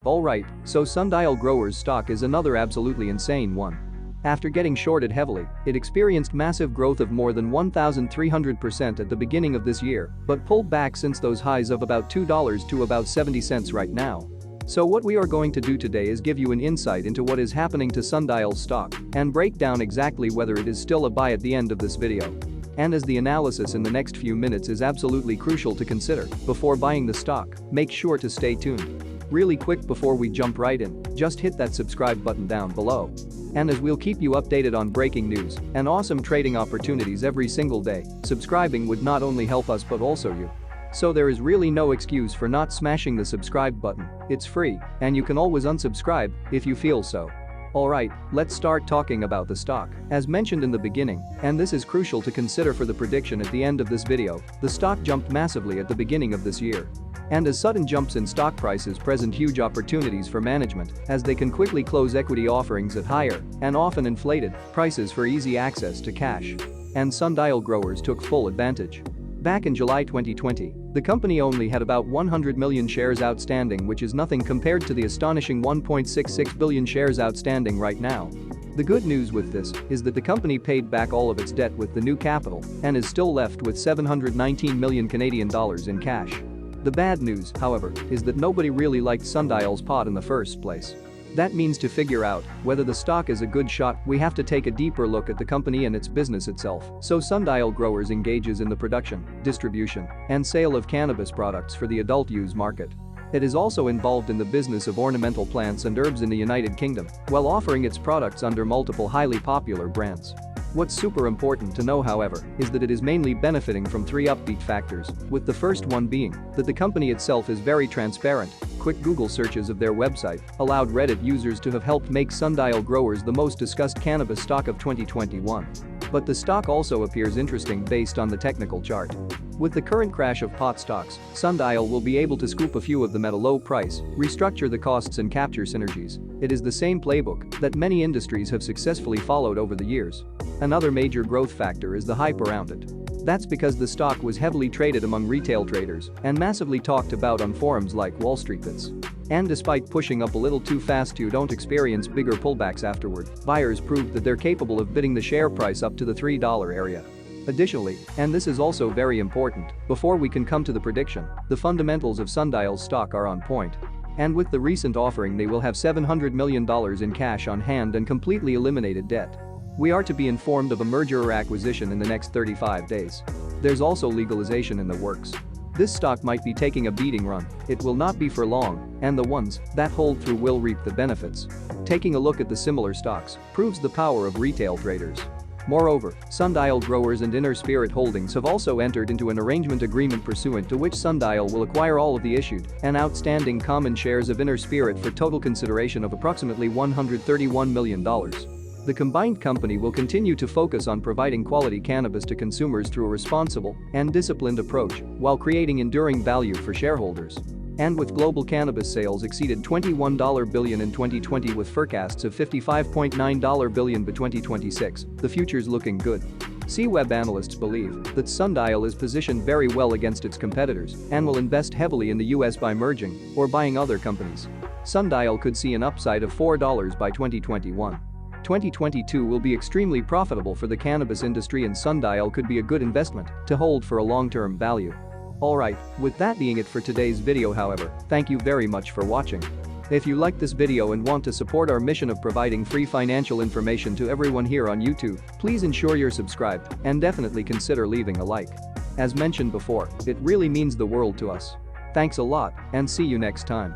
Alright, so Sundial Growers stock is another absolutely insane one. After getting shorted heavily, it experienced massive growth of more than 1,300% at the beginning of this year, but pulled back since those highs of about $2 to about 70 cents right now. So what we are going to do today is give you an insight into what is happening to Sundial's stock and break down exactly whether it is still a buy at the end of this video. And as the analysis in the next few minutes is absolutely crucial to consider before buying the stock, make sure to stay tuned. Really quick before we jump right in, just hit that subscribe button down below. And as we'll keep you updated on breaking news and awesome trading opportunities every single day, subscribing would not only help us but also you. So there is really no excuse for not smashing the subscribe button, it's free, and you can always unsubscribe if you feel so. Alright, let's start talking about the stock. As mentioned in the beginning, and this is crucial to consider for the prediction at the end of this video, the stock jumped massively at the beginning of this year. And as sudden jumps in stock prices present huge opportunities for management, as they can quickly close equity offerings at higher, and often inflated, prices for easy access to cash. And Sundial Growers took full advantage. Back in July 2020, the company only had about 100 million shares outstanding, which is nothing compared to the astonishing 1.66 billion shares outstanding right now. The good news with this is that the company paid back all of its debt with the new capital and is still left with 719 million Canadian dollars in cash. The bad news, however, is that nobody really liked Sundial's pot in the first place. That means to figure out whether the stock is a good shot, we have to take a deeper look at the company and its business itself. So Sundial Growers engages in the production, distribution, and sale of cannabis products for the adult use market. It is also involved in the business of ornamental plants and herbs in the United Kingdom, while offering its products under multiple highly popular brands. What's super important to know, however, is that it is mainly benefiting from three upbeat factors, with the first one being that the company itself is very transparent. Quick Google searches of their website allowed Reddit users to have helped make Sundial Growers the most discussed cannabis stock of 2021. But the stock also appears interesting based on the technical chart. With the current crash of pot stocks, Sundial will be able to scoop a few of them at a low price, restructure the costs and capture synergies. It is the same playbook that many industries have successfully followed over the years. Another major growth factor is the hype around it. That's because the stock was heavily traded among retail traders and massively talked about on forums like WallStreetBets. And despite pushing up a little too fast, you don't experience bigger pullbacks afterward. Buyers proved that they're capable of bidding the share price up to the $3 area. Additionally, and this is also very important, before we can come to the prediction, the fundamentals of Sundial's stock are on point. And with the recent offering, they will have $700 million in cash on hand and completely eliminated debt. We are to be informed of a merger or acquisition in the next 35 days. There's also legalization in the works. This stock might be taking a beating run, it will not be for long, and the ones that hold through will reap the benefits. Taking a look at the similar stocks proves the power of retail traders. Moreover, Sundial Growers and Inner Spirit Holdings have also entered into an arrangement agreement pursuant to which Sundial will acquire all of the issued and outstanding common shares of Inner Spirit for total consideration of approximately $131 million. The combined company will continue to focus on providing quality cannabis to consumers through a responsible and disciplined approach while creating enduring value for shareholders. And with global cannabis sales exceeded $21 billion in 2020 with forecasts of $55.9 billion by 2026, the future's looking good. C-Web analysts believe that Sundial is positioned very well against its competitors and will invest heavily in the US by merging or buying other companies. Sundial could see an upside of $4 by 2021. 2022 will be extremely profitable for the cannabis industry, and Sundial could be a good investment to hold for a long-term value. Alright, with that being it for today's video, however, thank you very much for watching. If you liked this video and want to support our mission of providing free financial information to everyone here on YouTube, please ensure you're subscribed and definitely consider leaving a like. As mentioned before, it really means the world to us. Thanks a lot and see you next time.